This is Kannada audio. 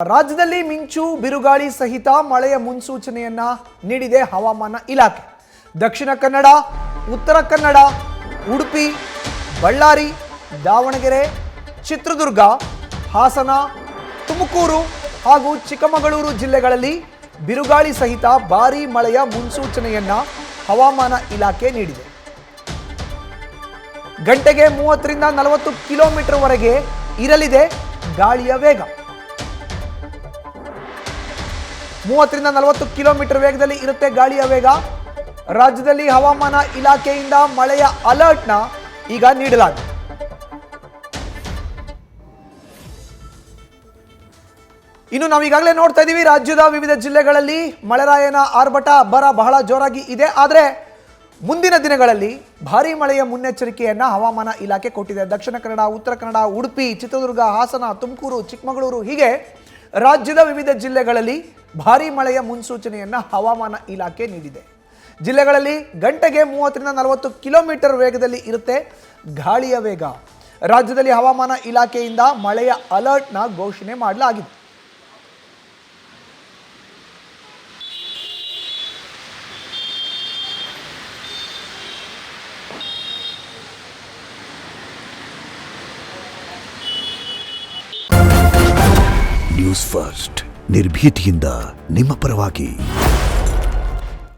ರಾಜ್ಯದಲ್ಲಿ ಮಿಂಚು ಬಿರುಗಾಳಿ ಸಹಿತ ಮಳೆಯ ಮುನ್ಸೂಚನೆಯನ್ನ ನೀಡಿದೆ ಹವಾಮಾನ ಇಲಾಖೆ. ದಕ್ಷಿಣ ಕನ್ನಡ, ಉತ್ತರ ಕನ್ನಡ, ಉಡುಪಿ, ಬಳ್ಳಾರಿ, ದಾವಣಗೆರೆ, ಚಿತ್ರದುರ್ಗ, ಹಾಸನ, ತುಮಕೂರು ಹಾಗೂ ಚಿಕ್ಕಮಗಳೂರು ಜಿಲ್ಲೆಗಳಲ್ಲಿ ಬಿರುಗಾಳಿ ಸಹಿತ ಭಾರೀ ಮಳೆಯ ಮುನ್ಸೂಚನೆಯನ್ನ ಹವಾಮಾನ ಇಲಾಖೆ ನೀಡಿದೆ. ಗಂಟೆಗೆ 30 ರಿಂದ 40 ಕಿಲೋಮೀಟರ್ ವರೆಗೆ ಇರಲಿದೆ ಗಾಳಿಯ ವೇಗ. 30 ರಿಂದ 40 ಕಿಲೋಮೀಟರ್ ವೇಗದಲ್ಲಿ ಇರುತ್ತೆ ಗಾಳಿಯ ವೇಗ. ರಾಜ್ಯದಲ್ಲಿ ಹವಾಮಾನ ಇಲಾಖೆಯಿಂದ ಮಳೆಯ ಅಲರ್ಟ್ನ ಈಗ ನೀಡಲಾಗಿದೆ. ಇನ್ನು ನಾವು ಈಗಾಗಲೇ ನೋಡ್ತಾ ಇದ್ದೀವಿ, ರಾಜ್ಯದ ವಿವಿಧ ಜಿಲ್ಲೆಗಳಲ್ಲಿ ಮಳೆರಾಯನ ಆರ್ಭಟ ಅಬ್ಬರ ಬಹಳ ಜೋರಾಗಿ ಇದೆ. ಆದರೆ ಮುಂದಿನ ದಿನಗಳಲ್ಲಿ ಭಾರೀ ಮಳೆಯ ಮುನ್ನೆಚ್ಚರಿಕೆಯನ್ನ ಹವಾಮಾನ ಇಲಾಖೆ ಕೊಟ್ಟಿದೆ. ದಕ್ಷಿಣ ಕನ್ನಡ, ಉತ್ತರ ಕನ್ನಡ, ಉಡುಪಿ, ಚಿತ್ರದುರ್ಗ, ಹಾಸನ, ತುಮಕೂರು, ಚಿಕ್ಕಮಗಳೂರು ಹೀಗೆ ರಾಜ್ಯದ ವಿವಿಧ ಜಿಲ್ಲೆಗಳಲ್ಲಿ ಭಾರೀ ಮಳೆಯ ಮುನ್ಸೂಚನೆಯನ್ನ ಹವಾಮಾನ ಇಲಾಖೆ ನೀಡಿದೆ. ಜಿಲ್ಲೆಗಳಲ್ಲಿ ಗಂಟೆಗೆ 30 ರಿಂದ 40 ಕಿಲೋಮೀಟರ್ ವೇಗದಲ್ಲಿ ಇರುತ್ತೆ ಗಾಳಿಯ ವೇಗ. ರಾಜ್ಯದಲ್ಲಿ ಹವಾಮಾನ ಇಲಾಖೆಯಿಂದ ಮಳೆಯ ಅಲರ್ಟ್ನ ಘೋಷಣೆ ಮಾಡಲಾಗಿದೆ. ನ್ಯೂಸ್ ಫಸ್ಟ್, ನಿರ್ಭೀತಿಯಿಂದ ನಿಮ್ಮ ಪರವಾಗಿ.